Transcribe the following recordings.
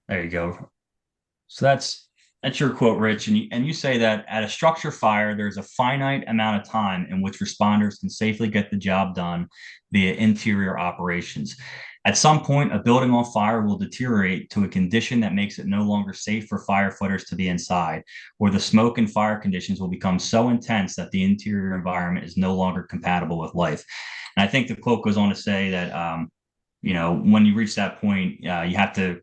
There you go. So that's your quote, Rich. And you say that at a structure fire, there's a finite amount of time in which responders can safely get the job done via interior operations. At some point, a building on fire will deteriorate to a condition that makes it no longer safe for firefighters to be inside, or the smoke and fire conditions will become so intense that the interior environment is no longer compatible with life. And I think the quote goes on to say that when you reach that point, you have to,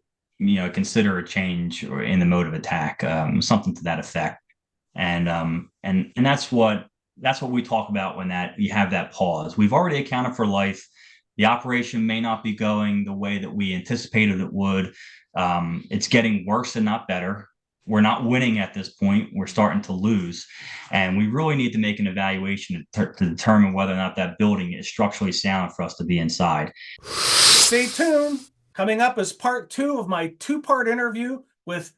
consider a change or in the mode of attack, something to that effect. And that's what we talk about when that you have that pause. We've already accounted for life. The operation may not be going the way that we anticipated it would. It's getting worse and not better. We're not winning at this point. We're starting to lose. And we really need to make an evaluation to determine whether or not that building is structurally sound for us to be inside. Stay tuned. Coming up is part 2 of my 2-part interview with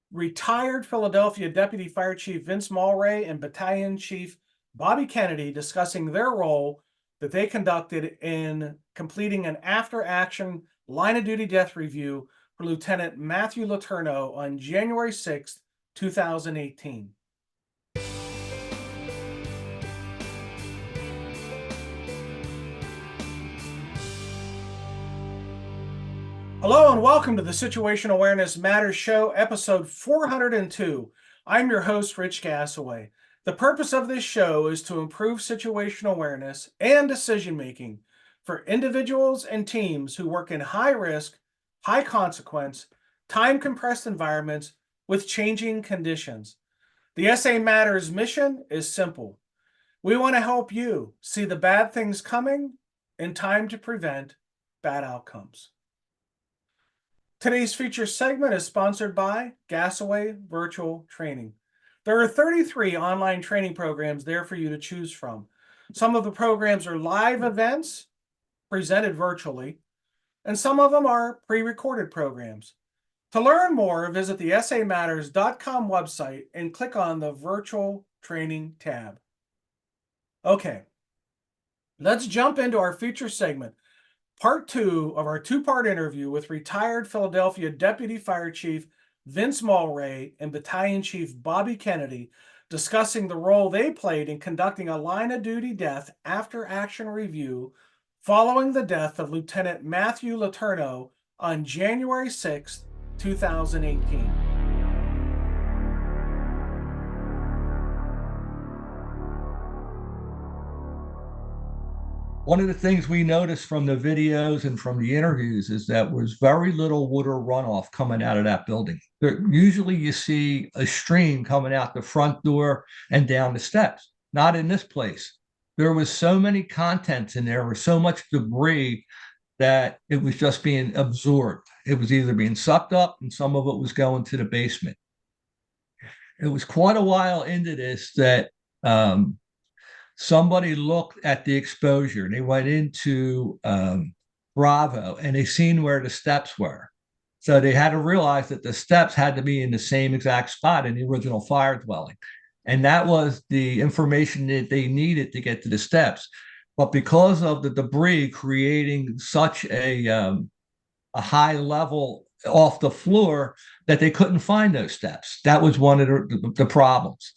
retired Philadelphia Deputy Fire Chief Vince Mulray and Battalion Chief Bobby Kennedy discussing their role that they conducted in completing an after-action line-of-duty death review for Lieutenant Matthew LeTourneau on January 6, 2018. Hello and welcome to the Situation Awareness Matters Show, episode 402. I'm your host, Rich Gasaway. The purpose of this show is to improve situational awareness and decision-making for individuals and teams who work in high-risk, high-consequence, time-compressed environments with changing conditions. The SA Matters mission is simple. We want to help you see the bad things coming in time to prevent bad outcomes. Today's feature segment is sponsored by Gasaway Virtual Training. There are 33 online training programs there for you to choose from. Some of the programs are live events presented virtually, and some of them are pre-recorded programs. To learn more, visit the samatters.com website and click on the Virtual Training tab. Okay, let's jump into our feature segment. Part 2 of our 2-part interview with retired Philadelphia Deputy Fire Chief Vince Mulray and Battalion Chief Bobby Kennedy discussing the role they played in conducting a line-of-duty death after-action review following the death of Lieutenant Matthew LeTourneau on January 6, 2018. One of the things we noticed from the videos and from the interviews is that was very little water runoff coming out of that building. Usually you see a stream coming out the front door and down the steps. Not in this place. There was so many contents in there, was so much debris that it was just being absorbed. It was either being sucked up and some of it was going to the basement. It was quite a while into this that somebody looked at the exposure. They went into Bravo and they seen where the steps were. So they had to realize that the steps had to be in the same exact spot in the original fire dwelling. And that was the information that they needed to get to the steps. But because of the debris creating such a high level off the floor that they couldn't find those steps. That was one of the problems.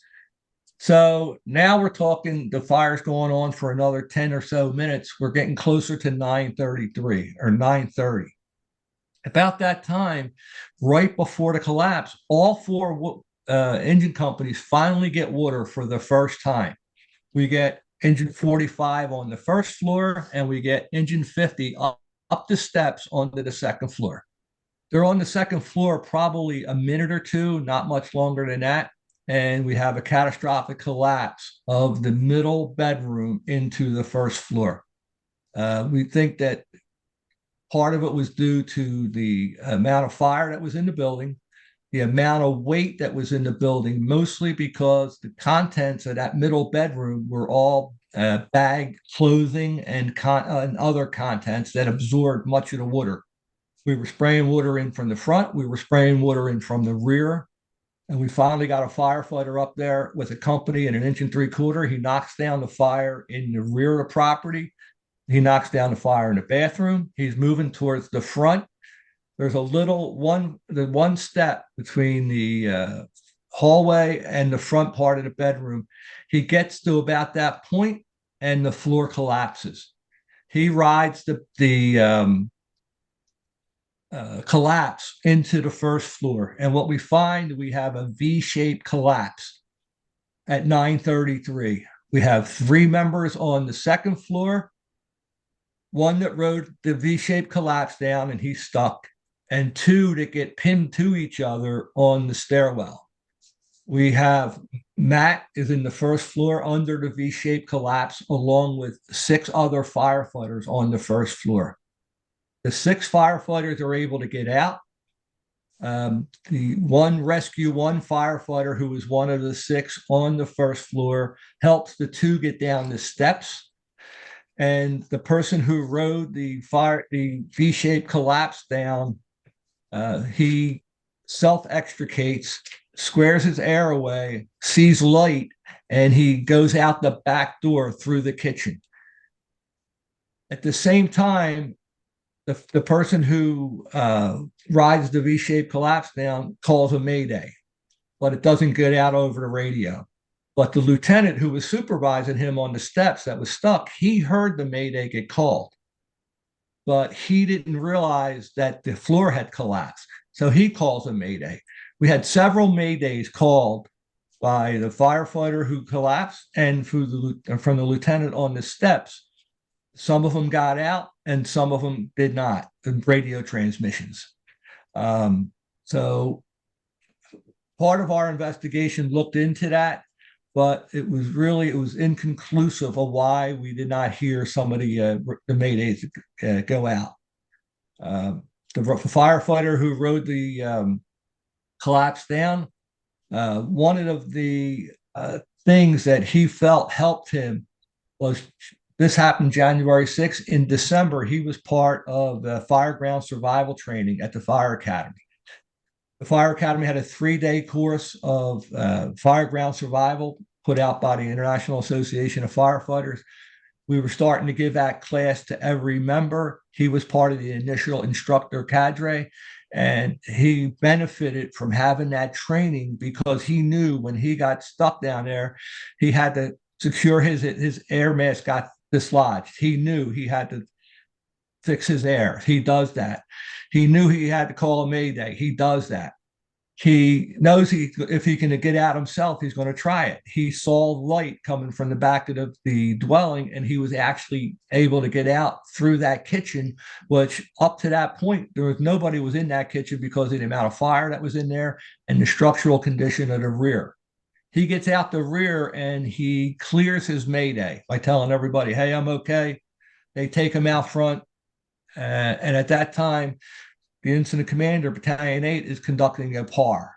So now we're talking, the fire's going on for another 10 or so minutes. We're getting closer to 9:33 or 9:30. About that time, right before the collapse, all four engine companies finally get water for the first time. We get engine 45 on the first floor, and we get engine 50 up the steps onto the second floor. They're on the second floor probably a minute or two, not much longer than that. And we have a catastrophic collapse of the middle bedroom into the first floor. We think that part of it was due to the amount of fire that was in the building, the amount of weight that was in the building, mostly because the contents of that middle bedroom were all bagged clothing and other contents that absorbed much of the water. We were spraying water in from the front, we were spraying water in from the rear. And we finally got a firefighter up there with a company and an inch and 3/4. He knocks down the fire in the rear of the property. He knocks down the fire in the bathroom. He's moving towards the front. There's a little the one step between the hallway and the front part of the bedroom. He gets to about that point, and the floor collapses. He rides the collapse into the first floor, and what we find, we have a V-shaped collapse at 9:33. We have 3 members on the second floor, one that rode the V-shaped collapse down and he's stuck, and 2 that get pinned to each other on the stairwell. We have Matt is in the first floor under the V-shaped collapse, along with 6 other firefighters on the first floor. The 6 firefighters are able to get out. The one firefighter, who was one of the 6 on the first floor, helps the 2 get down the steps. And the person who rode the V-shaped collapse down, he self-extricates, squares his air away, sees light, and he goes out the back door through the kitchen. At the same time, the person who rides the V-shaped collapse down calls a mayday, but it doesn't get out over the radio. But the lieutenant who was supervising him on the steps that was stuck, he heard the mayday get called, but he didn't realize that the floor had collapsed. So he calls a mayday. We had several maydays called by the firefighter who collapsed and from the lieutenant on the steps. Some of them got out and some of them did not, the radio transmissions. So part of our investigation looked into that, but it was inconclusive of why we did not hear some of the maydays go out. The firefighter who rode the collapse down, one of the things that he felt helped him was, this happened January 6th. In December, he was part of the fireground survival training at the Fire Academy. The Fire Academy had a 3-day course of fireground survival put out by the International Association of Firefighters. We were starting to give that class to every member. He was part of the initial instructor cadre, and he benefited from having that training because he knew when he got stuck down there, he had to secure his air mask got dislodged. He knew he had to fix his air. He does that. He knew he had to call a mayday. He does that. He knows if he can get out himself, he's going to try it. He saw light coming from the back of the dwelling, and he was actually able to get out through that kitchen, which up to that point, nobody was in that kitchen because of the amount of fire that was in there and the structural condition of the rear. He gets out the rear and he clears his mayday by telling everybody, hey, I'm okay. They take him out front. And at that time, the incident commander, Battalion 8, is conducting a PAR.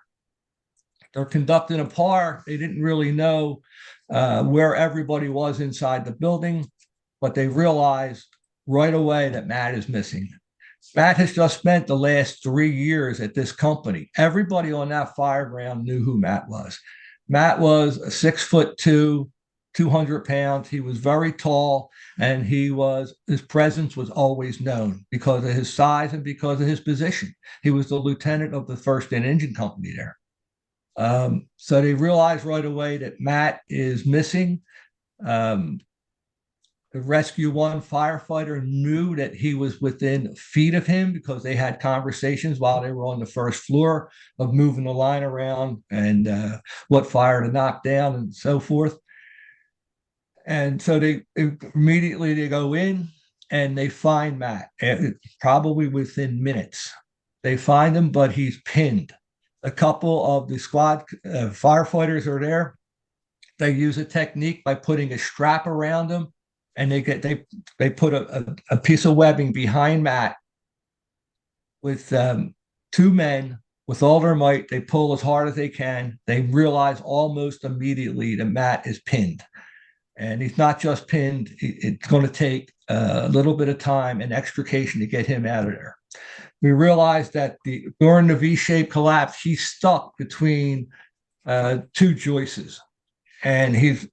They're conducting a PAR. They didn't really know where everybody was inside the building, but they realized right away that Matt is missing. Matt has just spent the last 3 years at this company. Everybody on that fireground knew who Matt was. Matt was 6'2", 200 pounds. He was very tall, and his presence was always known because of his size and because of his position. He was the lieutenant of the 1st Engine Company there. So they realized right away that Matt is missing. The Rescue 1 firefighter knew that he was within feet of him because they had conversations while they were on the first floor of moving the line around and what fire to knock down and so forth. And so they immediately go in and they find Matt, probably within minutes. They find him, but he's pinned. A couple of the squad firefighters are there. They use a technique by putting a strap around him, and they put a piece of webbing behind Matt with 2 men. With all their might, they pull as hard as they can. They realize almost immediately that Matt is pinned. And he's not just pinned. It's going to take a little bit of time and extrication to get him out of there. We realized that during the V-shaped collapse, he's stuck between 2 joists, and he's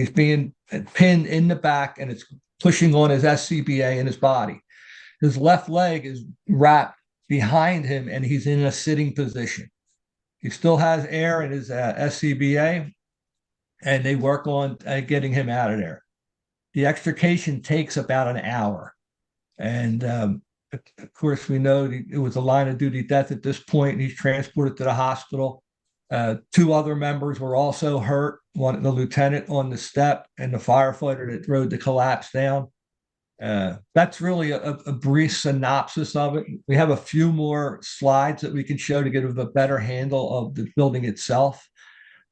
being pinned in the back, and it's pushing on his SCBA in his body. His left leg is wrapped behind him, and he's in a sitting position. He still has air in his SCBA, and they work on getting him out of there. The extrication takes about an hour. And of course, we know it was a line of duty death at this point, and he's transported to the hospital. Two other members were also hurt, one the lieutenant on the step and the firefighter that rode the collapse down. That's really a brief synopsis of it. We have a few more slides that we can show to get a better handle of the building itself.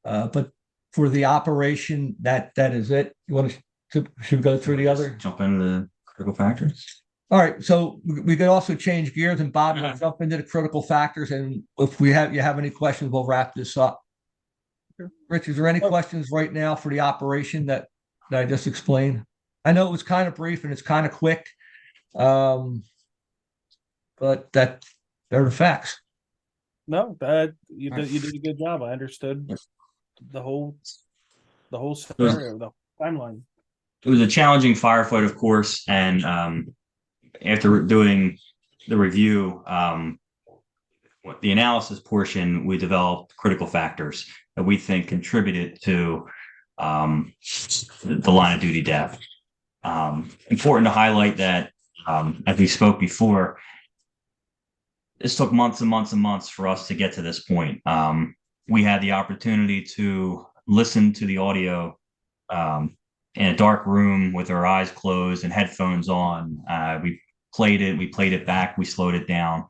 But for the operation, that is it. You want to should we go through the other? Jump into the critical factors. All right, so we could also change gears, and Bob will jump into the critical factors. And if you have any questions, we'll wrap this up. Sure. Rich, is there any questions right now for the operation that I just explained? I know it was kind of brief and it's kind of quick, but they're the facts. No, you did a good job. I understood the whole scenario, the timeline. It was a challenging firefight, of course, and after doing the review, the analysis portion, we developed critical factors that we think contributed to the line of duty death. Important to highlight that, as we spoke before, this took months and months and months for us to get to this point. We had the opportunity to listen to the audio in a dark room with our eyes closed and headphones on. We played it back, we slowed it down.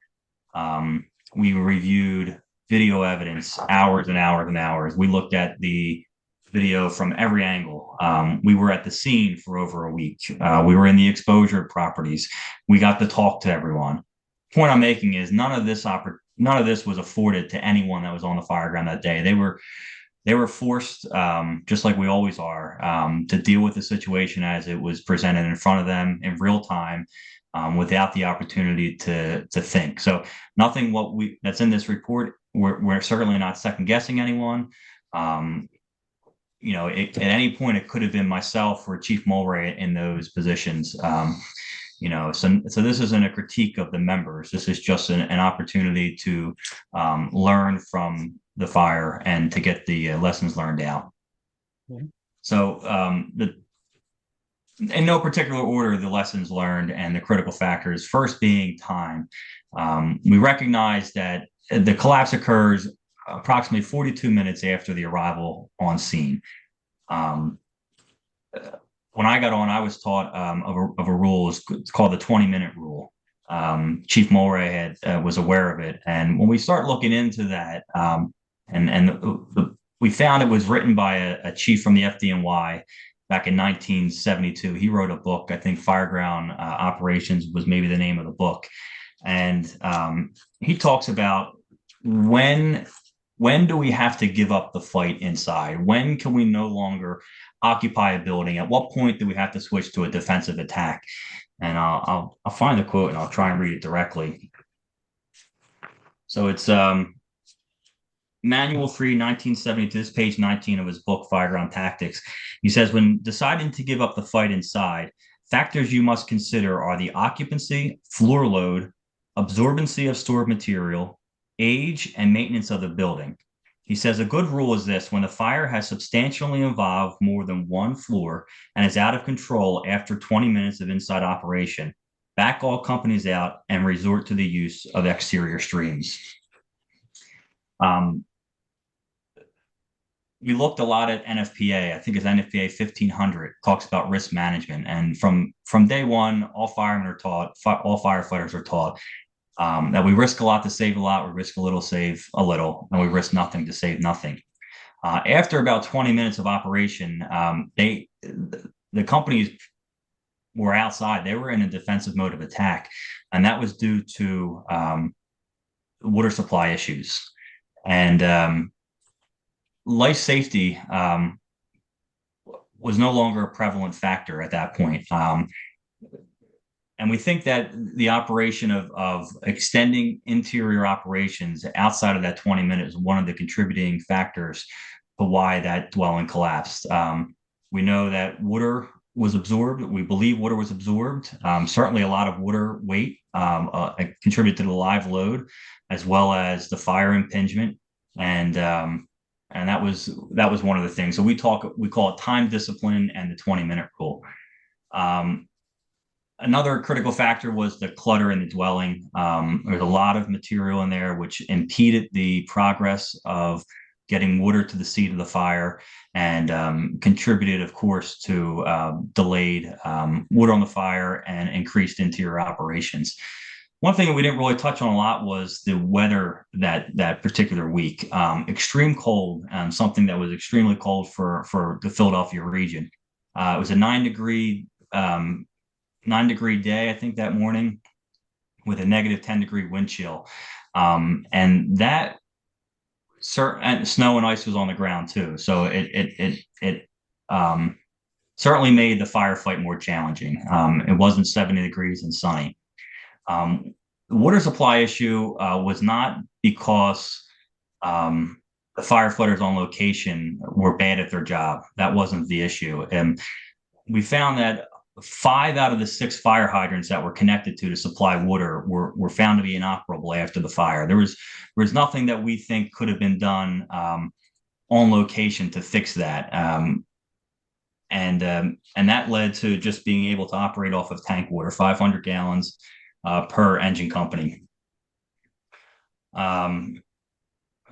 We reviewed video evidence, hours and hours and hours. We looked at the video from every angle. We were at the scene for over a week. We were in the exposure properties. We got to talk to everyone. Point I'm making is none of this was afforded to anyone that was on the fire ground that day. They were forced, just like we always are, to deal with the situation as it was presented in front of them in real time, without the opportunity to think. So nothing that's in this report, we're certainly not second guessing anyone. At any point it could have been myself or Chief Mulray in those positions. So this isn't a critique of the members. This is just an opportunity to learn from the fire and to get the lessons learned out. Mm-hmm. So in no particular order, the lessons learned and the critical factors, first being time. We recognize that the collapse occurs approximately 42 minutes after the arrival on scene. When I got on, I was taught of a rule. It's called the 20-minute rule. Chief Mulray was aware of it, and when we start looking into that, we found it was written by a chief from the FDNY back in 1972. He wrote a book. I think Fireground Operations was maybe the name of the book, and he talks about when do we have to give up the fight inside? When can we no longer occupy a building? At what point do we have to switch to a defensive attack? And I'll find the quote and I'll try and read it directly. So it's Manual 3, 1972, this page 19 of his book, Fireground Tactics. He says, when deciding to give up the fight inside, factors you must consider are the occupancy, floor load, absorbency of stored material, age, and maintenance of the building. He says a good rule is this: when the fire has substantially involved more than one floor and is out of control after 20 minutes of inside operation, back all companies out and resort to the use of exterior streams. We looked a lot at NFPA. I think it's NFPA 1500, talks about risk management. And from day one, all firemen are taught, all firefighters are taught that we risk a lot to save a lot, we risk a little, save a little, and we risk nothing to save nothing. After about 20 minutes of operation, the companies were outside. They were in a defensive mode of attack, and that was due to water supply issues. And life safety was no longer a prevalent factor at that point. And we think that the operation of extending interior operations outside of that 20 minutes is one of the contributing factors to why that dwelling collapsed. We know that water was absorbed. We believe water was absorbed. Certainly a lot of water weight contributed to the live load, as well as the fire impingement. And that was one of the things. So we call it time discipline and the 20-minute rule. Another critical factor was the clutter in the dwelling. There's a lot of material in there which impeded the progress of getting water to the seat of the fire, and contributed, of course, to delayed water on the fire and increased interior operations. One thing that we didn't really touch on a lot was the weather that particular week. Extreme cold, something that was extremely cold for the Philadelphia region. It was a 9-degree day, I think, that morning, with a negative 10-degree wind chill, and that and snow and ice was on the ground too. So it certainly made the firefight more challenging. It wasn't 70 degrees and sunny. The water supply issue was not because the firefighters on location were bad at their job. That wasn't the issue. And we found that 5 out of the 6 fire hydrants that were connected to supply water were found to be inoperable after the fire. There was nothing that we think could have been done on location to fix that. And that led to just being able to operate off of tank water, 500 gallons per engine company. Let's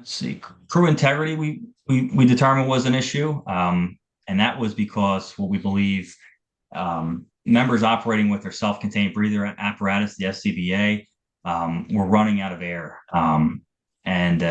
see, crew integrity we determined was an issue, and that was because what we believe members operating with their self-contained breather apparatus, the SCBA, were running out of air. And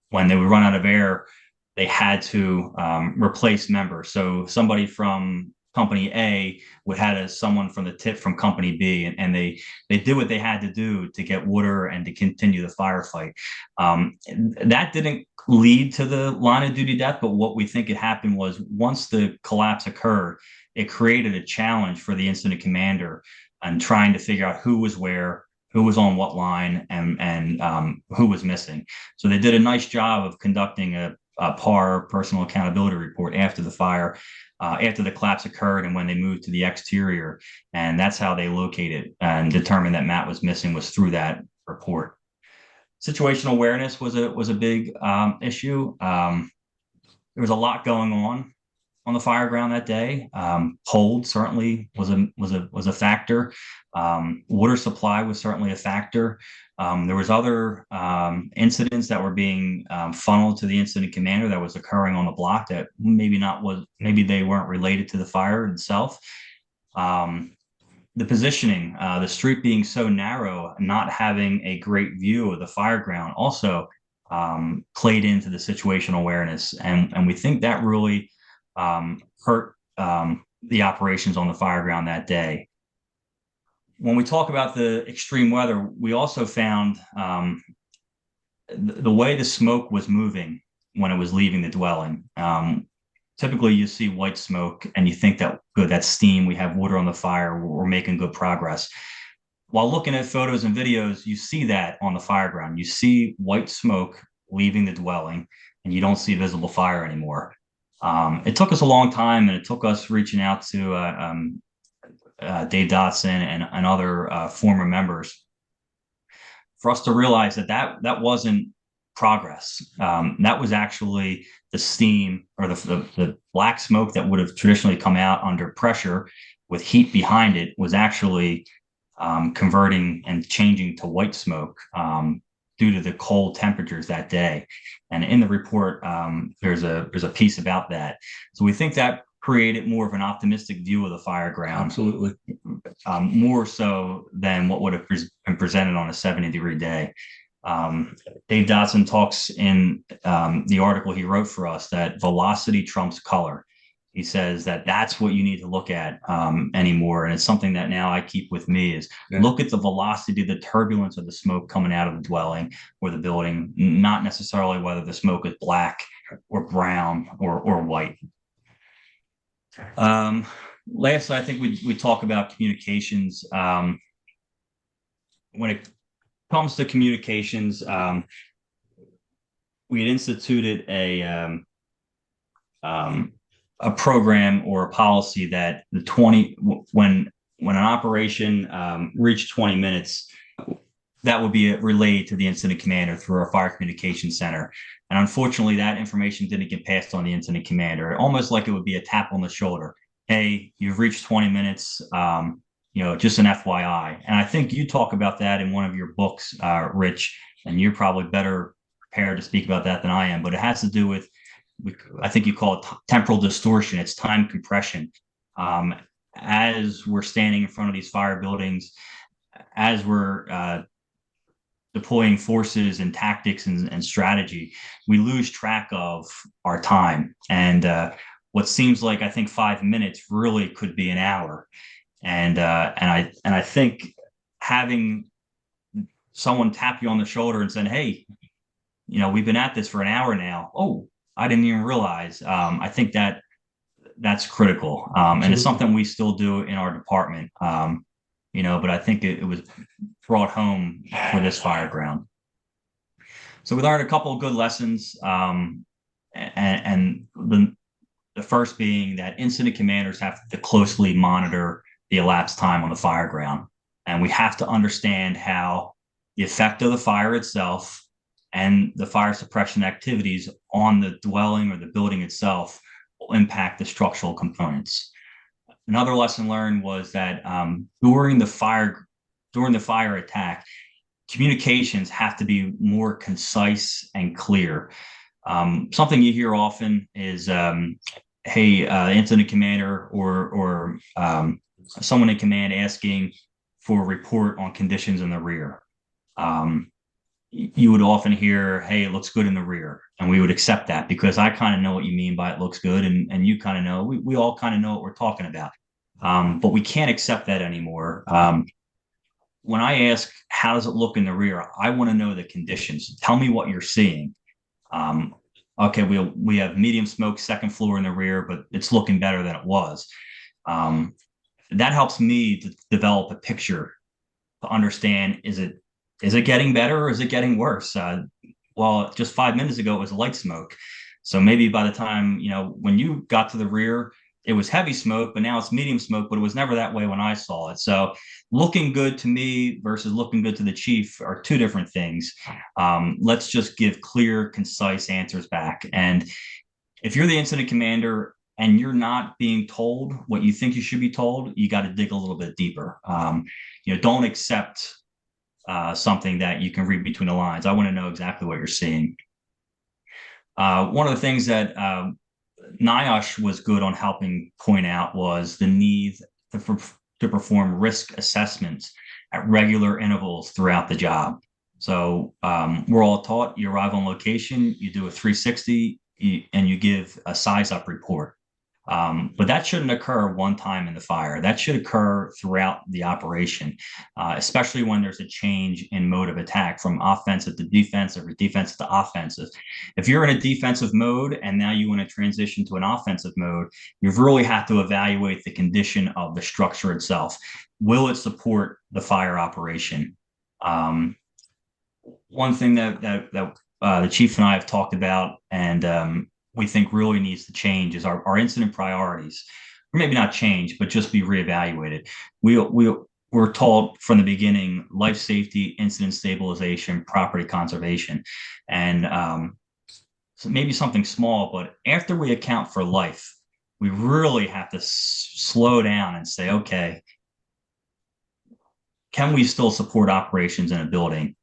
when they would run out of air, they had to replace members. So somebody from company A would have someone from the tip from company B, and they did what they had to do to get water and to continue the firefight. That didn't lead to the line of duty death, but what we think it happened was, once the collapse occurred, it created a challenge for the incident commander and trying to figure out who was where, who was on what line, and who was missing. So they did a nice job of conducting a PAR, personal accountability report, after the fire, after the collapse occurred and when they moved to the exterior. And that's how they located and determined that Matt was missing, was through that report. Situational awareness was a big issue. There was a lot going on the fire ground that day. Cold certainly was a factor. Water supply was certainly a factor. There was other incidents that were being funneled to the incident commander that was occurring on the block that maybe they weren't related to the fire itself. The positioning, the street being so narrow, not having a great view of the fire ground, also played into the situational awareness, and we think that really hurt the operations on the fire ground that day. When we talk about the extreme weather, we also found the way the smoke was moving when it was leaving the dwelling. Typically, you see white smoke and you think that, good, that's steam, we have water on the fire, we're making good progress. While looking at photos and videos, you see that on the fire ground. You see white smoke leaving the dwelling, and you don't see visible fire anymore. It took us a long time, and it took us reaching out to Dave Dotson and other former members for us to realize that wasn't progress. That was actually the steam, or the black smoke that would have traditionally come out under pressure with heat behind it, was actually converting and changing to white smoke due to the cold temperatures that day. And in the report, there's a piece about that. So we think that created more of an optimistic view of the fire ground. Absolutely. More so than what would have been presented on a 70-degree day. Dave Dotson talks in the article he wrote for us that velocity trumps color. He says that that's what you need to look at anymore. And it's something that now I keep with me is look at the velocity, the turbulence of the smoke coming out of the dwelling or the building, not necessarily whether the smoke is black or brown or white. Lastly, I think we talk about communications. When it comes to communications, we had instituted a a program or a policy that the 20 when an operation reached 20 minutes, that would be relayed to the incident commander through our fire communication center. And unfortunately, that information didn't get passed on the incident commander, almost like it would be a tap on the shoulder. Hey, you've reached 20 minutes, just an FYI. And I think you talk about that in one of your books, Rich, and you're probably better prepared to speak about that than I am, but it has to do with, I think you call it temporal distortion. It's time compression. As we're standing in front of these fire buildings, as we're deploying forces and tactics and strategy, we lose track of our time. And what seems like, I think, 5 minutes really could be an hour. And I think having someone tap you on the shoulder and saying, "Hey, we've been at this for an hour now. Oh, I didn't even realize." I think that's critical, and it's something we still do in our department. But I think it was brought home for this fire ground. So we learned a couple of good lessons, and the first being that incident commanders have to closely monitor the elapsed time on the fire ground, and we have to understand how the effect of the fire itself and the fire suppression activities on the dwelling or the building itself will impact the structural components. Another lesson learned was that during the fire attack, communications have to be more concise and clear. Something you hear often is, "Hey, incident commander or someone in command asking for a report on conditions in the rear." You would often hear, "Hey, it looks good in the rear." And we would accept that because I kind of know what you mean by it looks good. And you kind of know, we all kind of know what we're talking about. But we can't accept that anymore. When I ask, "How does it look in the rear?" I want to know the conditions. Tell me what you're seeing. Okay, we have medium smoke, second floor in the rear, but it's looking better than it was. That helps me to develop a picture to understand, is it getting better or is it getting worse? Well, just 5 minutes ago, it was light smoke. So maybe by the time, when you got to the rear, it was heavy smoke, but now it's medium smoke, but it was never that way when I saw it. So looking good to me versus looking good to the chief are two different things. Let's just give clear, concise answers back. And if you're the incident commander and you're not being told what you think you should be told, you got to dig a little bit deeper. Don't accept something that you can read between the lines. I want to know exactly what you're seeing. One of the things that NIOSH was good on helping point out was the need to perform risk assessments at regular intervals throughout the job. So we're all taught, you arrive on location, you do a 360, and you give a size up report. But that shouldn't occur one time in the fire. That should occur throughout the operation, especially when there's a change in mode of attack from offensive to defensive or defensive to offensive. If you're in a defensive mode and now you want to transition to an offensive mode, you really have to evaluate the condition of the structure itself. Will it support the fire operation? One thing that the chief and I have talked about, and we think really needs to change, is our incident priorities. Or maybe not change, but just be reevaluated. We're told from the beginning, life safety, incident stabilization, property conservation. And so maybe something small, but after we account for life, we really have to slow down and say, okay, can we still support operations in a building?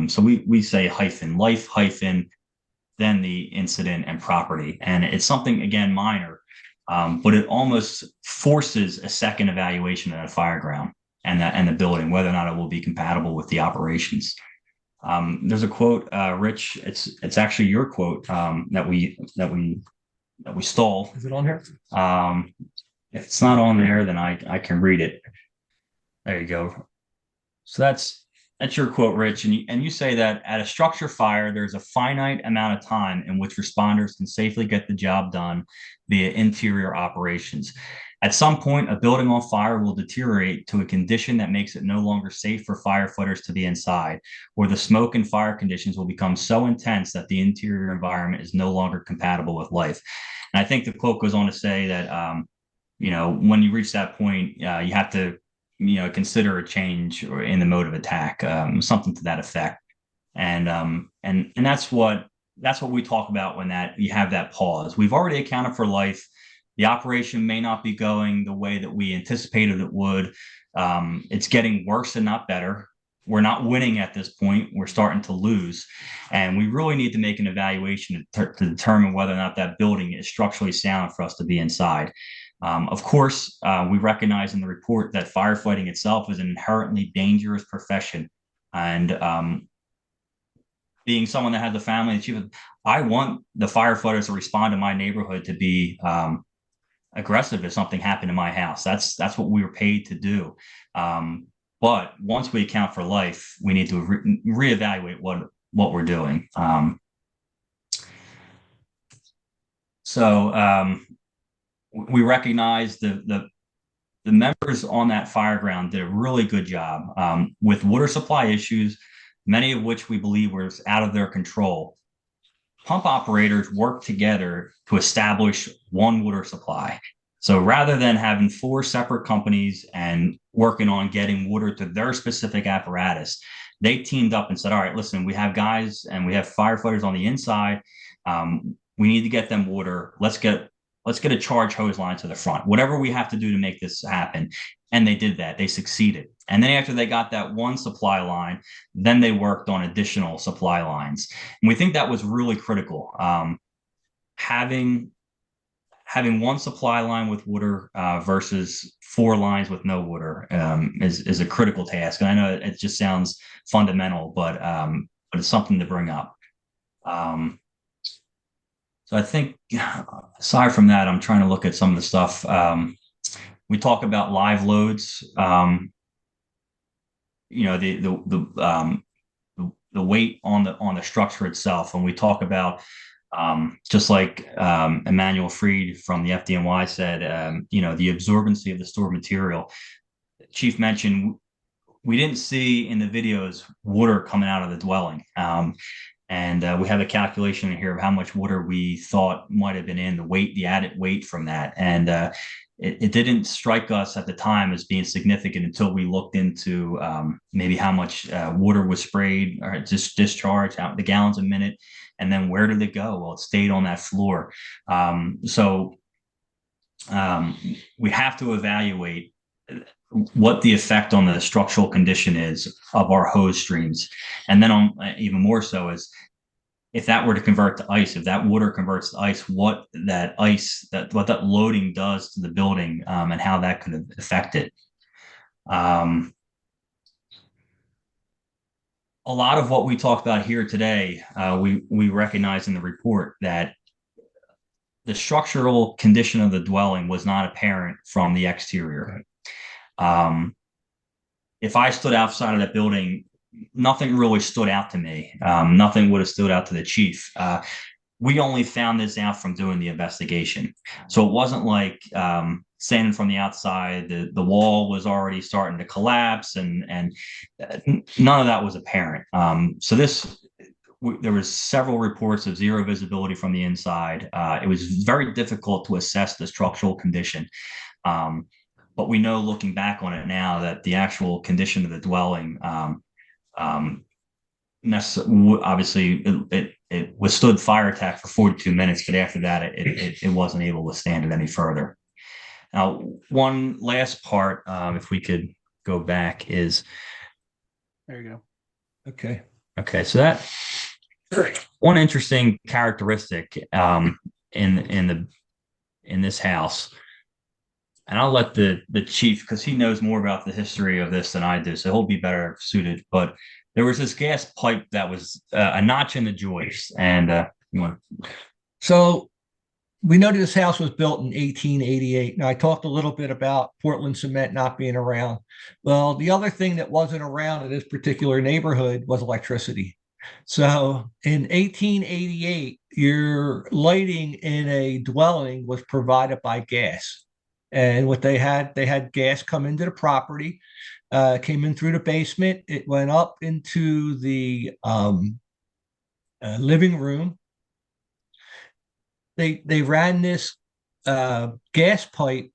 So we say hyphen, life hyphen, then the incident and property. And it's something, again, minor, but it almost forces a second evaluation at a fire ground and the building, whether or not it will be compatible with the operations. There's a quote, Rich, it's actually your quote that we stole. Is it on here? If it's not on there, then I can read it. There you go. So that's your quote, Rich. And you say that at a structure fire, there's a finite amount of time in which responders can safely get the job done via interior operations. At some point, a building on fire will deteriorate to a condition that makes it no longer safe for firefighters to be inside, or the smoke and fire conditions will become so intense that the interior environment is no longer compatible with life. And I think the quote goes on to say that, when you reach that point, you have to, consider a change or in the mode of attack, something to that effect. And that's what we talk about when that you have that pause. We've already accounted for life. The operation may not be going the way that we anticipated it would. It's getting worse and not better. We're not winning at this point. We're starting to lose. And we really need to make an evaluation to determine whether or not that building is structurally sound for us to be inside. Of course, we recognize in the report that firefighting itself is an inherently dangerous profession. And being someone that has a family, I want the firefighters to respond to my neighborhood to be aggressive if something happened in my house. That's what we were paid to do. But once we account for life, we need to reevaluate what we're doing. So we recognize the members on that fire ground did a really good job with water supply issues, many of which we believe were out of their control. Pump operators work together to establish one water supply. So rather than having 4 separate companies and working on getting water to their specific apparatus, they teamed up and said, all right, listen, we have guys and we have firefighters on the inside. We need to get them water. Let's get a charge hose line to the front, whatever we have to do to make this happen. And they did that. They succeeded. And then after they got that one supply line, then they worked on additional supply lines. And we think that was really critical. Having one supply line with water versus 4 lines with no water is a critical task. And I know it just sounds fundamental, but it's something to bring up. So I think aside from that, I'm trying to look at some of the stuff. We talk about live loads. The weight on the structure itself, and we talk about just like Emmanuel Freed from the FDNY said, the absorbency of the stored material. Chief mentioned we didn't see in the videos water coming out of the dwelling. And we have a calculation here of how much water we thought might have been in the added weight from that. And it didn't strike us at the time as being significant until we looked into maybe how much water was sprayed or just discharged out the gallons a minute. And then where did it go? Well, it stayed on that floor. So we have to evaluate what the effect on the structural condition is of our hose streams. And then even more so is if that were to convert to ice, if that water converts to ice, what that loading does to the building and how that could affect it. A lot of what we talked about here today, we recognize in the report that the structural condition of the dwelling was not apparent from the exterior. If I stood outside of that building, nothing really stood out to me. Nothing would have stood out to the chief. We only found this out from doing the investigation. So it wasn't like standing from the outside, the wall was already starting to collapse and none of that was apparent. So there was several reports of zero visibility from the inside. It was very difficult to assess the structural condition. But we know looking back on it now that the actual condition of the dwelling, obviously it withstood fire attack for 42 minutes, but after that, it wasn't able to stand it any further. Now, one last part, if we could go back, is there you go. Okay. So that one interesting characteristic in this house. And I'll let the chief, because he knows more about the history of this than I do, so he'll be better suited. But there was this gas pipe that was a notch in the joist, and So we know that this house was built in 1888. Now, I talked a little bit about Portland cement not being around. Well, the other thing that wasn't around in this particular neighborhood was electricity. So in 1888, your lighting in a dwelling was provided by gas. And what they had gas come into the property, came in through the basement. It went up into the living room. they ran this gas pipe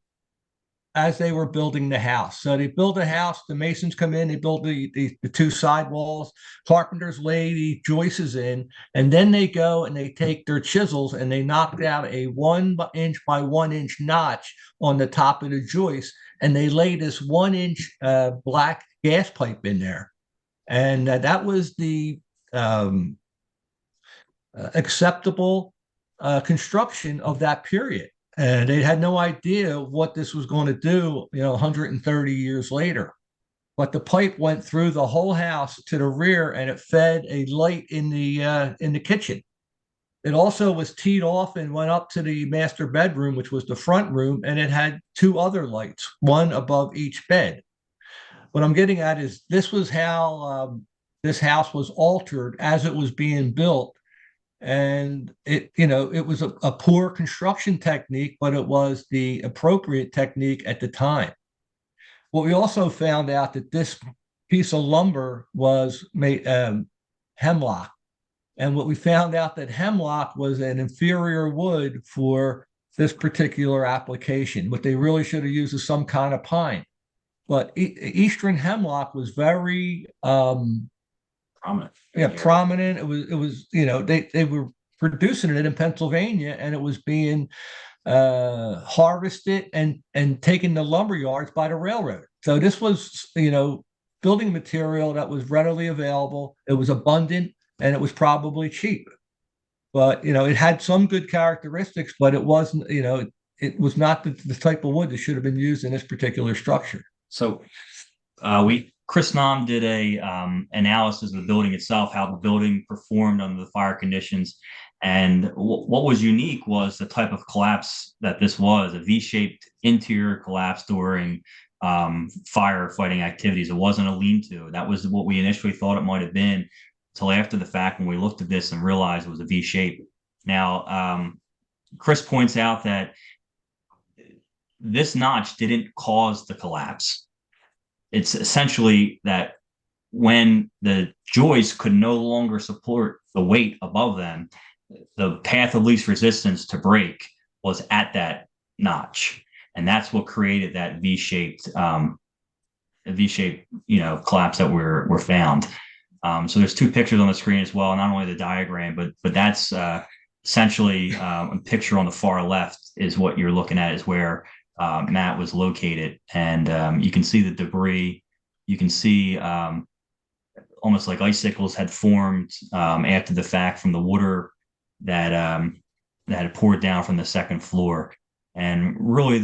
as they were building the house. So they build a house, the masons come in, they build the two side walls, carpenters lay the joists in, and then they go and they take their chisels and they knocked out a 1 inch by 1 inch notch on the top of the joist, and they lay this 1 inch black gas pipe in there. And that was the acceptable construction of that period. And they had no idea what this was going to do, 130 years later. But the pipe went through the whole house to the rear, and it fed a light in the kitchen. It also was teed off and went up to the master bedroom, which was the front room, and it had 2 other lights, one above each bed. What I'm getting at is this was how this house was altered as it was being built. And it was a poor construction technique, but it was the appropriate technique at the time. What we also found out that this piece of lumber was made hemlock. And what we found out that hemlock was an inferior wood for this particular application. What they really should have used is some kind of pine. But Eastern hemlock was very Prominent. yeah, prominent. It was they were producing it in Pennsylvania, and it was being harvested and taken to lumber yards by the railroad. So this was building material that was readily available. It was abundant, and it was probably cheap. But it had some good characteristics, but it wasn't. It was not the type of wood that should have been used in this particular structure. So Chris Nam did a analysis of the building itself, how the building performed under the fire conditions. And what was unique was the type of collapse that this was, a V-shaped interior collapse during firefighting activities. It wasn't a lean-to. That was what we initially thought it might have been until after the fact when we looked at this and realized it was a V-shape. Now, Chris points out that this notch didn't cause the collapse. It's essentially that when the joists could no longer support the weight above them, the path of least resistance to break was at that notch. And that's what created that V-shaped collapse that were found. So there's 2 pictures on the screen as well, not only the diagram, but that's essentially a picture on the far left is what you're looking at, is where Matt was located. And you can see the debris. You can see almost like icicles had formed after the fact from the water that had poured down from the second floor. And really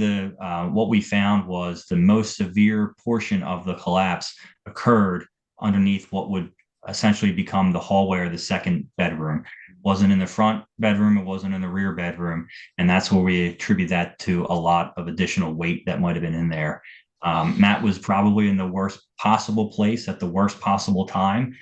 what we found was the most severe portion of the collapse occurred underneath what would essentially become the hallway or the second bedroom. It wasn't in the front bedroom, it wasn't in the rear bedroom. And that's where we attribute that to a lot of additional weight that might have been in there. Matt was probably in the worst possible place at the worst possible time.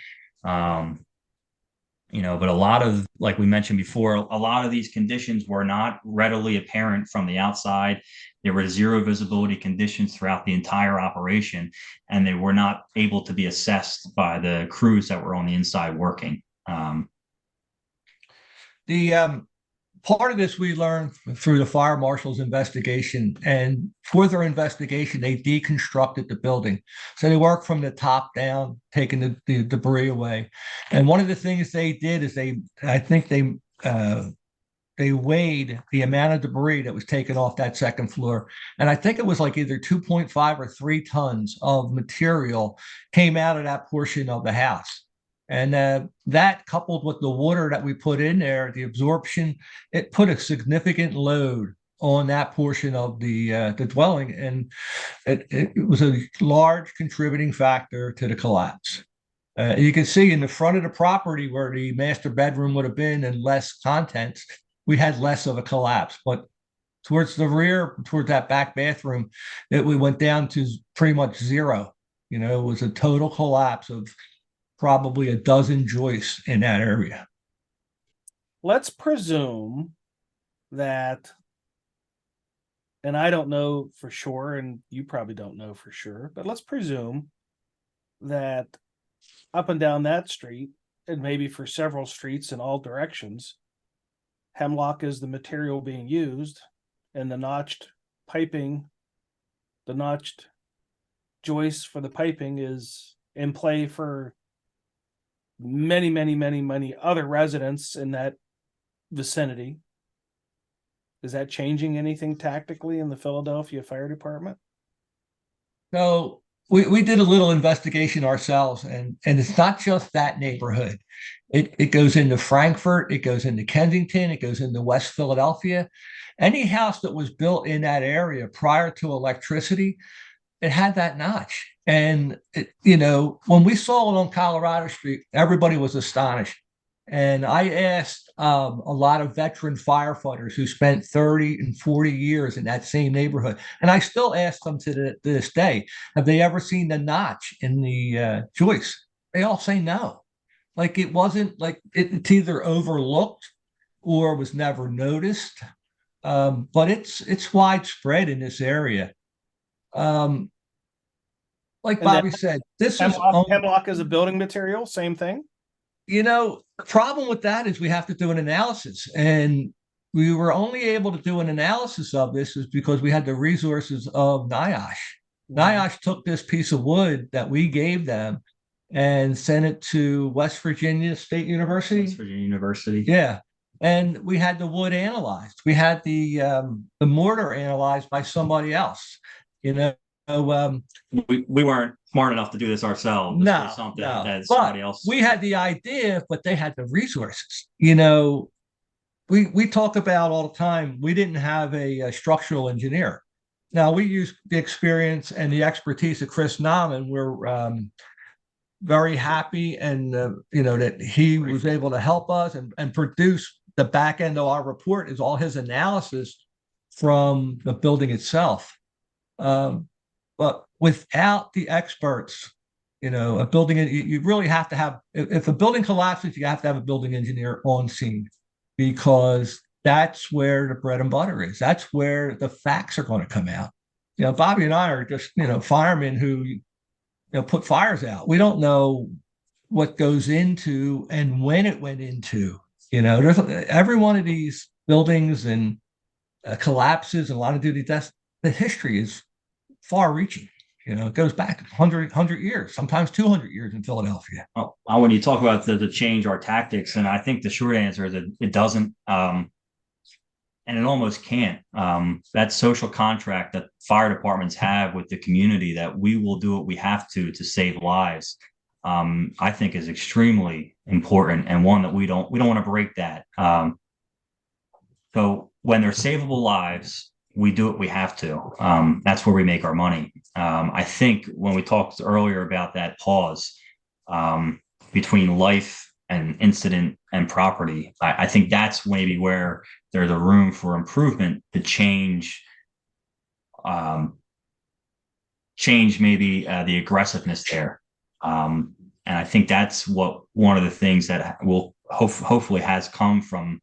But a lot of, like we mentioned before, a lot of these conditions were not readily apparent from the outside. There were 0 visibility conditions throughout the entire operation, and they were not able to be assessed by the crews that were on the inside working. The part of this we learned through the fire marshal's investigation, and for their investigation, they deconstructed the building. So they worked from the top down, taking the debris away. And one of the things they did is they weighed the amount of debris that was taken off that second floor. And I think it was like either 2.5 or 3 tons of material came out of that portion of the house. And that, coupled with the water that we put in there, the absorption, it put a significant load on that portion of the dwelling, and it was a large contributing factor to the collapse. You can see in the front of the property where the master bedroom would have been and less contents, we had less of a collapse. But towards the rear, towards that back bathroom, we went down to pretty much 0. It was a total collapse of probably a dozen joists in that area. Let's presume that, and I don't know for sure, and you probably don't know for sure, but let's presume that up and down that street, and maybe for several streets in all directions, hemlock is the material being used, and the notched piping, the notched joist for the piping is in play for many other residents in that vicinity. Is that changing anything tactically in the Philadelphia Fire Department? So we did a little investigation ourselves, and it's not just that neighborhood. It goes into Frankfurt, it goes into Kensington, it goes into West Philadelphia. Any house that was built in that area prior to electricity, it had that notch. And when we saw it on Colorado Street, everybody was astonished. And I asked a lot of veteran firefighters who spent 30 and 40 years in that same neighborhood. And I still ask them to this day, have they ever seen the notch in the joist? They all say no. Like it wasn't like it's either overlooked or was never noticed. But it's widespread in this area. Like Bobby said, this is hemlock is a building material, same thing. The problem with that is we have to do an analysis, and we were only able to do an analysis of this is because we had the resources of NIOSH. NIOSH took this piece of wood that we gave them and sent it to West Virginia State University. West Virginia University. Yeah. And we had the wood analyzed. We had the mortar analyzed by somebody else. We weren't smart enough to do this ourselves. This was something that somebody else. We had the idea, but they had the resources. We talk about all the time. We didn't have a structural engineer. Now we use the experience and the expertise of Chris Nauman. We're very happy, and that he was able to help us and produce the back end of our report is all his analysis from the building itself. But without the experts, a building, you really have to have, if a building collapses, you have to have a building engineer on scene, because that's where the bread and butter is. That's where the facts are going to come out. Bobby and I are just, firemen who, put fires out. We don't know what goes into and when it went into. There's every one of these buildings and collapses and a lot of duty deaths. The history is far-reaching. It goes back 100 years, sometimes 200 years in Philadelphia. Well, when you talk about the change our tactics, and I think the short answer is that it doesn't, and it almost can't. That social contract that fire departments have with the community, that we will do what we have to save lives, I think is extremely important, and one that we don't want to break that. So when they're savable lives, we do what we have to. That's where we make our money. I think when we talked earlier about that pause between life and incident and property, I think that's maybe where there's a room for improvement to change maybe the aggressiveness there. And I think that's what one of the things that will hopefully has come from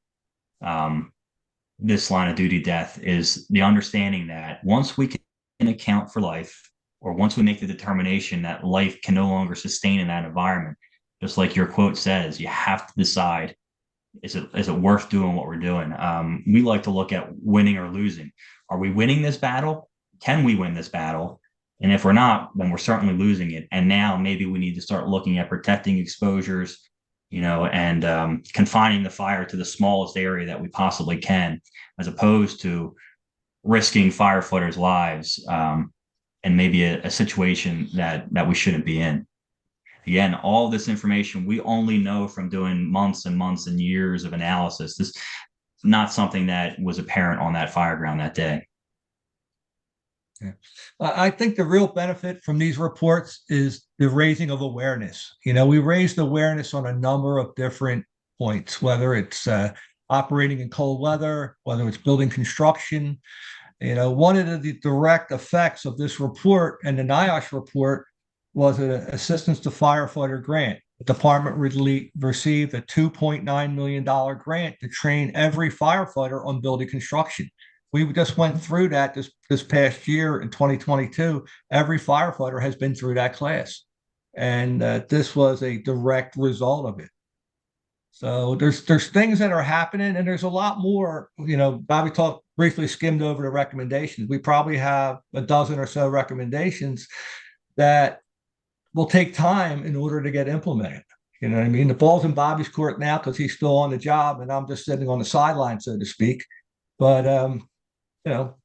this line of duty death is the understanding that once we can account for life, or once we make the determination that life can no longer sustain in that environment, just like your quote says, you have to decide, is it worth doing what we're doing? We like to look at winning or losing. Are we winning this battle? Can we win this battle? And if we're not, then we're certainly losing it. And now maybe we need to start looking at protecting exposures, and confining the fire to the smallest area that we possibly can, as opposed to risking firefighters' lives and maybe a situation that we shouldn't be in. Again, all this information we only know from doing months and months and years of analysis. This is not something that was apparent on that fire ground that day. Yeah. I think the real benefit from these reports is the raising of awareness. We raised awareness on a number of different points, whether it's operating in cold weather, whether it's building construction. One of the direct effects of this report and the NIOSH report was an Assistance to Firefighter grant. The department received a $2.9 million grant to train every firefighter on building construction. We just went through that this past year in 2022. Every firefighter has been through that class. And this was a direct result of it. So there's things that are happening, and there's a lot more. Bobby talked briefly, skimmed over the recommendations. We probably have a dozen or so recommendations that will take time in order to get implemented. You know what I mean? The ball's in Bobby's court now because he's still on the job, and I'm just sitting on the sideline, so to speak. But you know,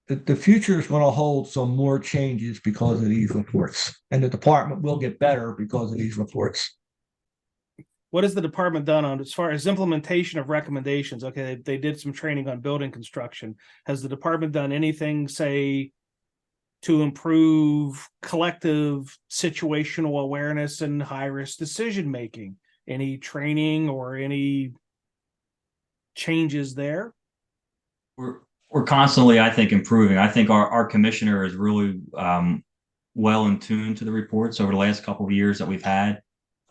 the future is going to hold some more changes because of these reports, and the department will get better because of these reports. What has the department done on as far as implementation of recommendations? Okay, they did some training on building construction. Has the department done anything, say, to improve collective situational awareness and high-risk decision making? Any training or any changes there? We're constantly, I think, improving. I think our commissioner is really well in tune to the reports over the last couple of years that we've had.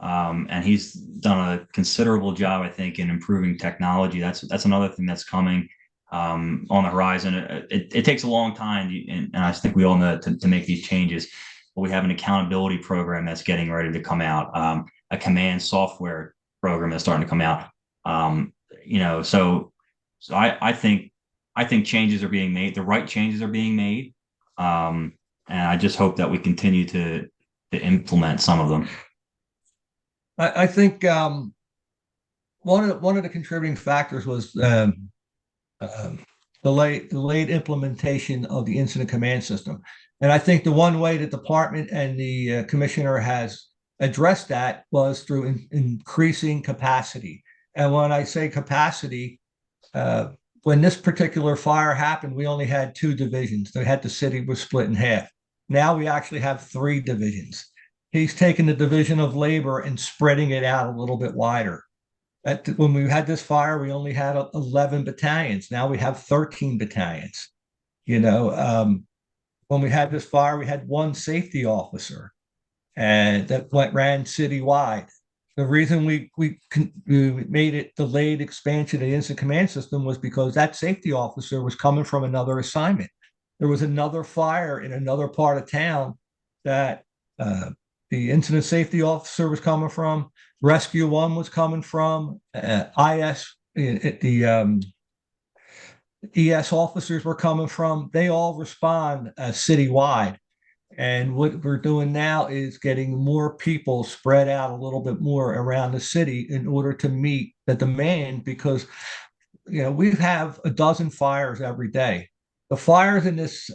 And he's done a considerable job, I think, in improving technology. That's another thing that's coming on the horizon. It takes a long time, and I think we all know to make these changes. But we have an accountability program that's getting ready to come out, a command software program that's starting to come out. So I think changes are being made. The right changes are being made, and I just hope that we continue to implement some of them. I think one of the contributing factors was delayed implementation of the incident command system, and I think the one way the department and the commissioner has addressed that was through increasing capacity. And when I say capacity, when this particular fire happened, we only had 2 divisions. The city was split in half. Now we actually have 3 divisions. He's taken the division of labor and spreading it out a little bit wider. When we had this fire, we only had 11 battalions. Now we have 13 battalions. When we had this fire, we had 1 safety officer, and that ran citywide. The reason we made it delayed expansion of the incident command system was because that safety officer was coming from another assignment. There was another fire in another part of town that the incident safety officer was coming from, Rescue 1 was coming from, ES officers were coming from. They all respond citywide. And what we're doing now is getting more people spread out a little bit more around the city in order to meet the demand, because we have a dozen fires every day. The fires in this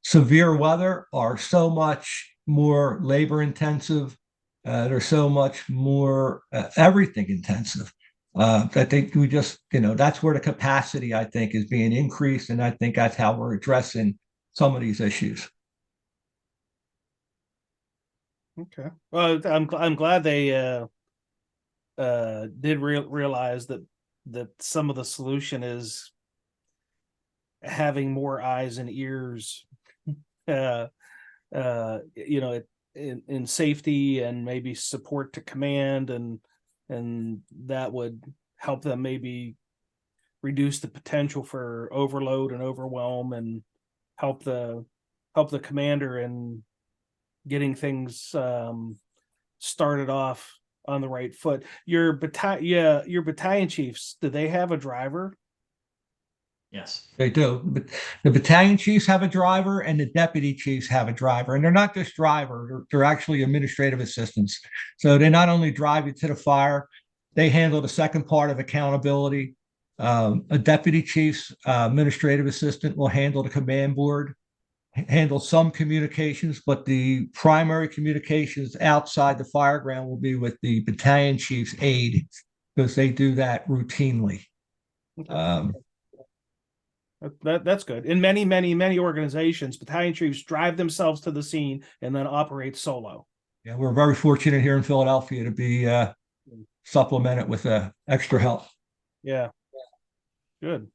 severe weather are so much more labor intensive. They're so much more everything intensive that that's where the capacity, I think, is being increased. And I think that's how we're addressing some of these issues. Okay. Well, I'm glad they did realize that some of the solution is having more eyes and ears, in safety and maybe support to command, and that would help them maybe reduce the potential for overload and overwhelm, and help the commander in getting things started off on the right foot. Your battalion chiefs, do they have a driver? Yes, they do. But the battalion chiefs have a driver, and the deputy chiefs have a driver, and they're not just driver; they're actually administrative assistants. So they not only drive you to the fire, they handle the second part of accountability. A deputy chief's administrative assistant will handle the command board, handle some communications, but the primary communications outside the fire ground will be with the battalion chief's aide, because they do that routinely. That's good. In many organizations, battalion chiefs drive themselves to the scene and then operate solo. Yeah, we're very fortunate here in Philadelphia to be supplemented with extra help. Yeah, good.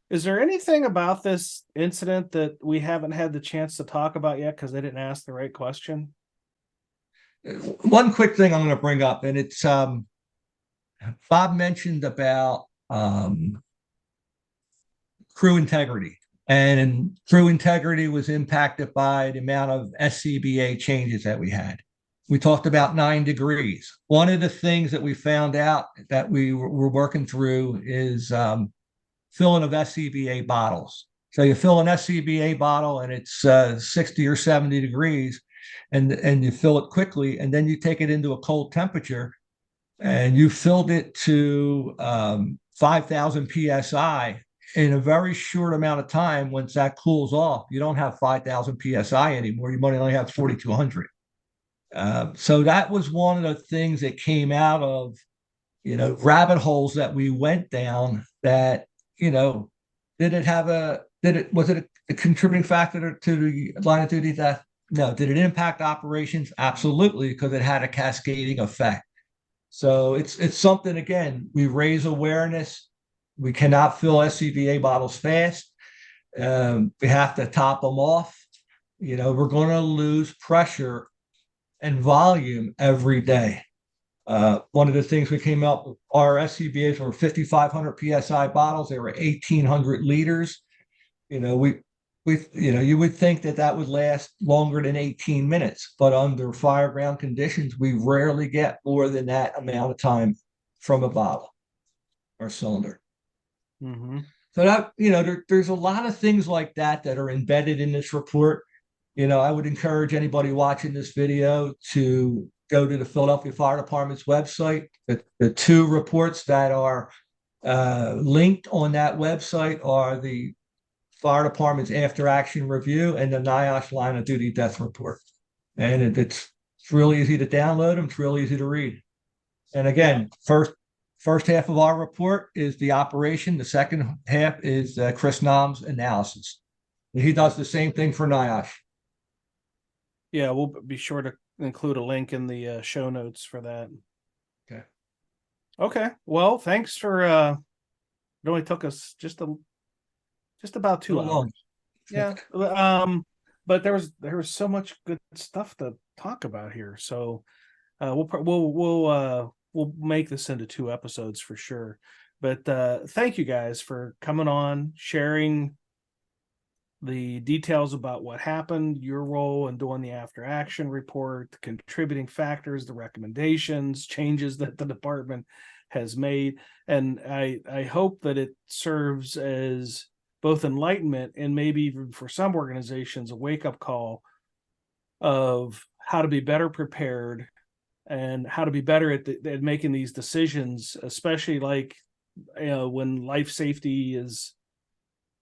Is there anything about this incident that we haven't had the chance to talk about yet because they didn't ask the right question? One quick thing I'm going to bring up, and it's Bob mentioned about crew integrity, and crew integrity was impacted by the amount of SCBA changes that we had. we talked about 9 degrees. One of the things that we found out that we were working through is filling of SCBA bottles. So you fill an SCBA bottle and it's 60 or 70 degrees, and you fill it quickly, and then you take it into a cold temperature, and you filled it to 5,000 psi in a very short amount of time. Once that cools off, you don't have 5,000 psi anymore. You might only have 4,200. So that was one of the things that came out of, rabbit holes that we went down. That, was it a contributing factor to the line of duty death? No. Did it impact operations? Absolutely, because it had a cascading effect. So it's something, again, we raise awareness. We cannot fill SCBA bottles fast. We have to top them off. We're going to lose pressure and volume every day. One of the things we came up with, our SCBAs were 5,500 psi bottles. They were 1,800 liters. You would think that would last longer than 18 minutes, but under fireground conditions, we rarely get more than that amount of time from a bottle or cylinder. Mm-hmm. So that, there's a lot of things like that that are embedded in this report. I would encourage anybody watching this video to go to the Philadelphia Fire Department's website. The 2 reports that are linked on that website are the Fire Department's after action review and the NIOSH line of duty death report. And it's really easy to download them. It's really easy to read. And again, first half of our report is the operation. The second half is Chris Nam's analysis. He does the same thing for NIOSH. Yeah, we'll be sure to include a link in the show notes for that. Okay. Okay. Well, thanks for it only took us just about 2 hours. Yeah. But there was so much good stuff to talk about here. So we'll make this into 2 episodes for sure. But thank you guys for coming on, sharing the details about what happened, your role in doing the after action report, the contributing factors, the recommendations, changes that the department has made. And I hope that it serves as both enlightenment and maybe even for some organizations, a wake-up call of how to be better prepared and how to be better at making these decisions, especially like, when life safety is,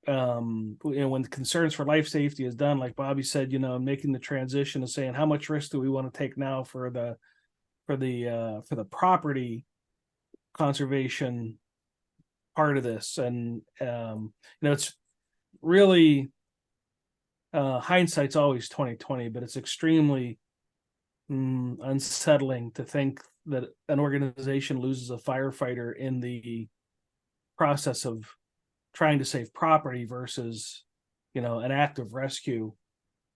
when concerns for life safety is done, like Bobby said, making the transition of saying, how much risk do we want to take now for the property conservation part of this? And it's really hindsight's always 20/20, but it's extremely unsettling to think that an organization loses a firefighter in the process of trying to save property versus an active rescue,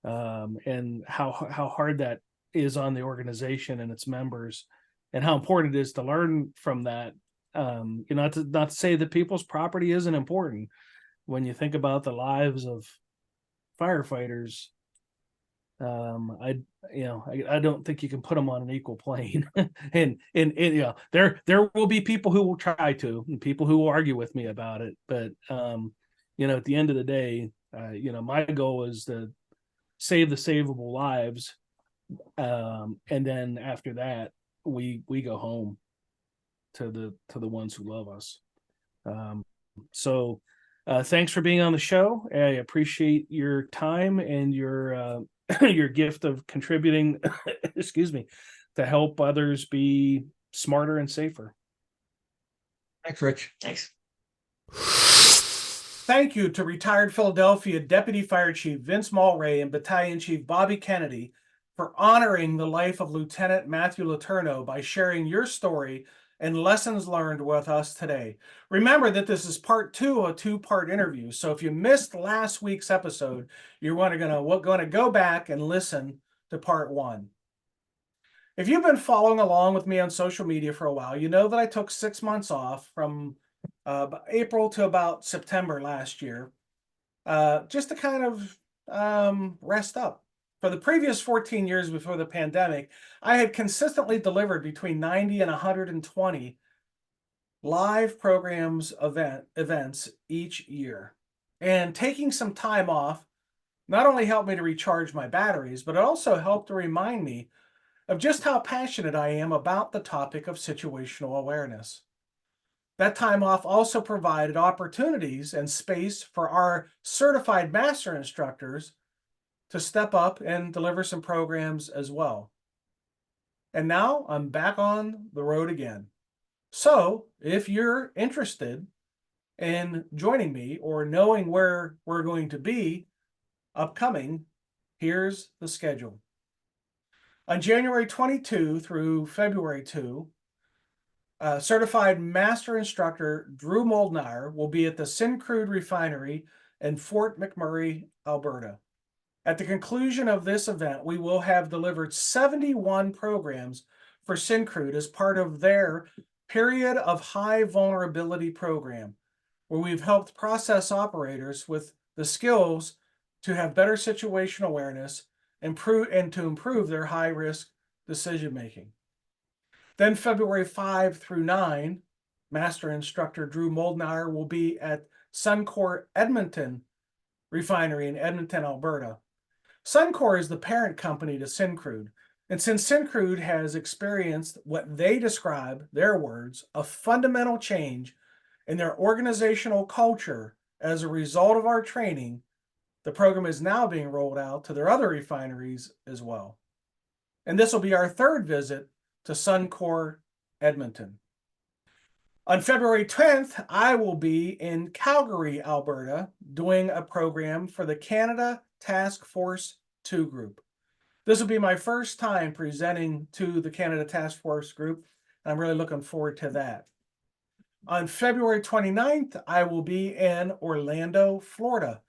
and how hard that is on the organization and its members, and how important it is to learn from that. Not to say that people's property isn't important. When you think about the lives of firefighters, I don't think you can put them on an equal plane. and there will be people who will try to, and people who will argue with me about it. But at the end of the day, my goal is to save the savable lives, and then after that, we go home to the ones who love us. So thanks for being on the show. I appreciate your time and your your gift of contributing excuse me, to help others be smarter and safer. Thanks, Rich. Thanks. Thank you to retired Philadelphia Deputy Fire Chief Vince Mulray and Battalion Chief Bobby Kennedy for honoring the life of Lieutenant Matthew LeTourneau by sharing your story and lessons learned with us today. Remember that this is part 2 of a 2-part interview. So if you missed last week's episode, you're going to go back and listen to part 1. If you've been following along with me on social media for a while, you know that I took 6 months off from April to about September last year, just to kind of rest up. For the previous 14 years before the pandemic, I had consistently delivered between 90 and 120 live programs events each year. And taking some time off not only helped me to recharge my batteries, but it also helped to remind me of just how passionate I am about the topic of situational awareness. That time off also provided opportunities and space for our certified master instructors to step up and deliver some programs as well. And now I'm back on the road again. So if you're interested in joining me or knowing where we're going to be upcoming, here's the schedule. On January 22 through February 2, certified master instructor Drew Moldenauer will be at the Syncrude refinery in Fort McMurray, Alberta. At the conclusion of this event, we will have delivered 71 programs for Syncrude as part of their period of high vulnerability program, where we've helped process operators with the skills to have better situational awareness and to improve their high-risk decision-making. Then February 5 through 9, Master Instructor Drew Moldenauer will be at Suncor Edmonton Refinery in Edmonton, Alberta. Suncor is the parent company to Syncrude, and since Syncrude has experienced what they describe, their words, a fundamental change in their organizational culture as a result of our training, the program is now being rolled out to their other refineries as well. And this will be our third visit to Suncor Edmonton. On February 10th, I will be in Calgary, Alberta, doing a program for the Canada Task Force 2 group. This will be my first time presenting to the Canada Task Force group, and I'm really looking forward to that. On February 29th, I will be in Orlando, Florida,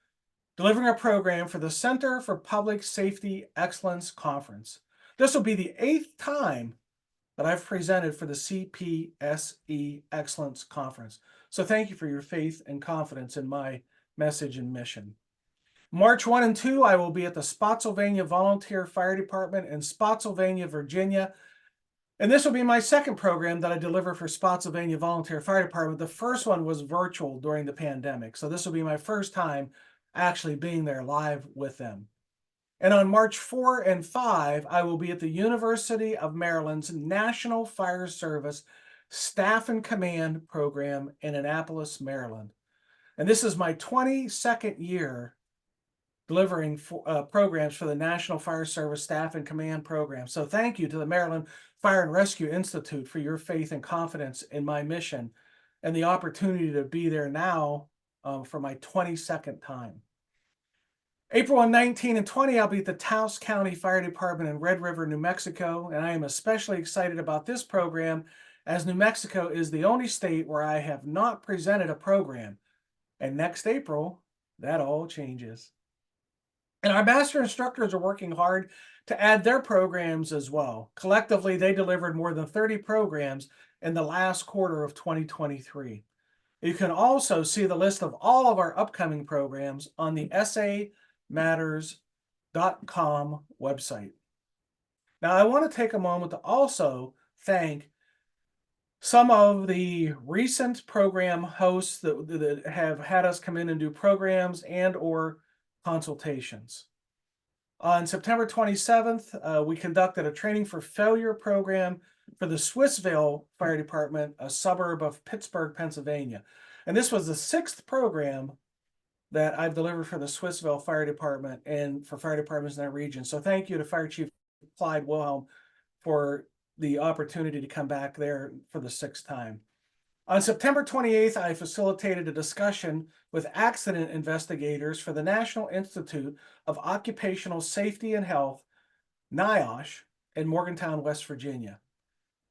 delivering a program for the Center for Public Safety Excellence Conference. This will be the 8th time that I've presented for the CPSE Excellence Conference. So thank you for your faith and confidence in my message and mission. March 1 and 2, I will be at the Spotsylvania Volunteer Fire Department in Spotsylvania, Virginia. And this will be my second program that I deliver for Spotsylvania Volunteer Fire Department. The first one was virtual during the pandemic. So this will be my first time actually being there live with them. And on March 4 and 5, I will be at the University of Maryland's National Fire Service Staff and Command program in Annapolis, Maryland. And this is my 22nd year delivering programs for the National Fire Service Staff and Command program. So thank you to the Maryland Fire and Rescue Institute for your faith and confidence in my mission and the opportunity to be there now for my 22nd time. April 19 and 20, I'll be at the Taos County Fire Department in Red River, New Mexico, and I am especially excited about this program as New Mexico is the only state where I have not presented a program. And next April, that all changes. And our master instructors are working hard to add their programs as well. Collectively, they delivered more than 30 programs in the last quarter of 2023. You can also see the list of all of our upcoming programs on the SAMatters.com website. Now, I want to take a moment to also thank some of the recent program hosts that have had us come in and do programs and or consultations. On September 27th, we conducted a training for failure program for the Swissvale Fire Department, a suburb of Pittsburgh, Pennsylvania. And this was the 6th program that I've delivered for the Swissvale Fire Department and for fire departments in that region. So thank you to Fire Chief Clyde Wilhelm for the opportunity to come back there for the 6th time. On September 28th, I facilitated a discussion with accident investigators for the National Institute of Occupational Safety and Health, NIOSH, in Morgantown, West Virginia.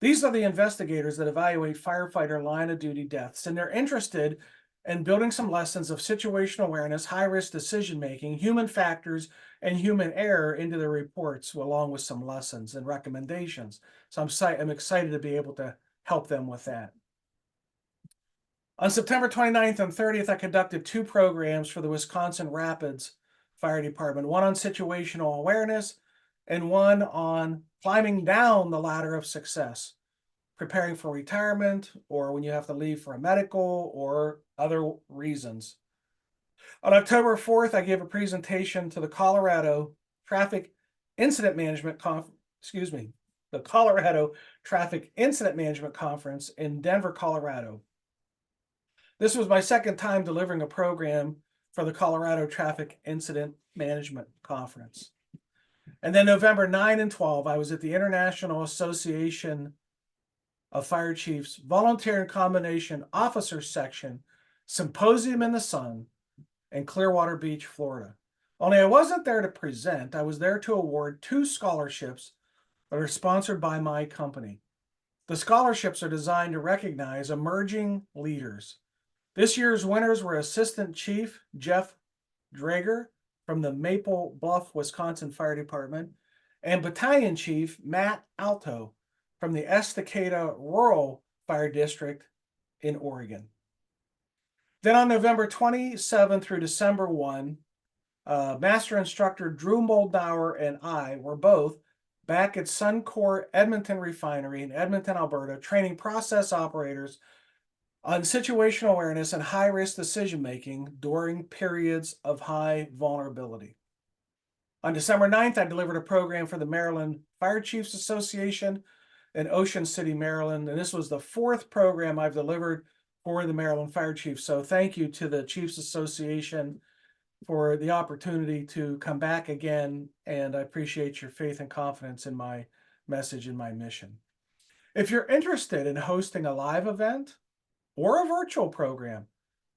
These are the investigators that evaluate firefighter line of duty deaths, and they're interested in building some lessons of situational awareness, high-risk decision-making, human factors, and human error into their reports, along with some lessons and recommendations. So I'm excited to be able to help them with that. On September 29th and 30th, I conducted 2 programs for the Wisconsin Rapids Fire Department, one on situational awareness and one on climbing down the ladder of success, preparing for retirement or when you have to leave for a medical or other reasons. On October 4th, I gave a presentation to the Colorado Traffic Incident Management the Colorado Traffic Incident Management Conference in Denver, Colorado. This was my second time delivering a program for the Colorado Traffic Incident Management Conference. And then November 9 and 12, I was at the International Association of Fire Chiefs Volunteer and Combination Officers Section Symposium in the Sun in Clearwater Beach, Florida. Only I wasn't there to present. I was there to award 2 scholarships that are sponsored by my company. The scholarships are designed to recognize emerging leaders. This year's winners were Assistant Chief Jeff Drager from the Maple Bluff, Wisconsin Fire Department, and Battalion Chief Matt Alto from the Estacada Rural Fire District in Oregon. Then on November 27 through December 1, Master Instructor Drew Moldauer and I were both back at Suncor Edmonton Refinery in Edmonton, Alberta, training process operators on situational awareness and high-risk decision-making during periods of high vulnerability. On December 9th, I delivered a program for the Maryland Fire Chiefs Association in Ocean City, Maryland, and this was the 4th program I've delivered for the Maryland Fire Chiefs. So thank you to the Chiefs Association for the opportunity to come back again, and I appreciate your faith and confidence in my message and my mission. If you're interested in hosting a live event or a virtual program,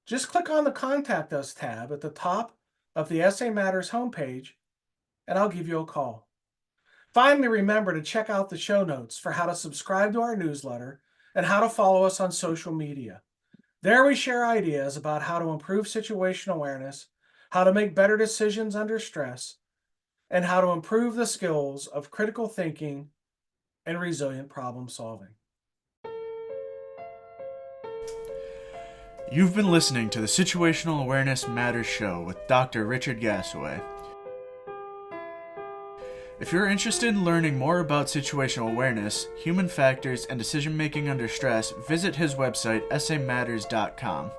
just click on the Contact Us tab at the top of the SA Matters homepage, and I'll give you a call. Finally, remember to check out the show notes for how to subscribe to our newsletter and how to follow us on social media. There we share ideas about how to improve situational awareness, how to make better decisions under stress, and how to improve the skills of critical thinking and resilient problem solving. You've been listening to the Situational Awareness Matters Show with Dr. Richard Gasaway. If you're interested in learning more about situational awareness, human factors, and decision-making under stress, visit his website, samatters.com.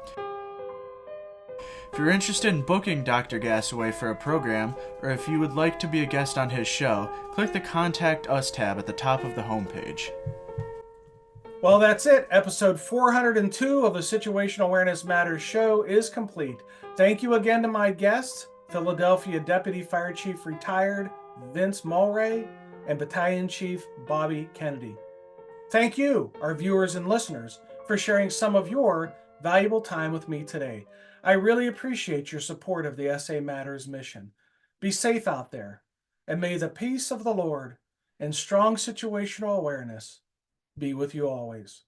If you're interested in booking Dr. Gasaway for a program, or if you would like to be a guest on his show, click the Contact Us tab at the top of the homepage. Well, that's it. Episode 402 of the Situational Awareness Matters Show is complete. Thank you again to my guests, Philadelphia Deputy Fire Chief Retired Vince Mulray and Battalion Chief Bobby Kennedy. Thank you, our viewers and listeners, for sharing some of your valuable time with me today. I really appreciate your support of the SA Matters mission. Be safe out there, and may the peace of the Lord and strong situational awareness be with you always.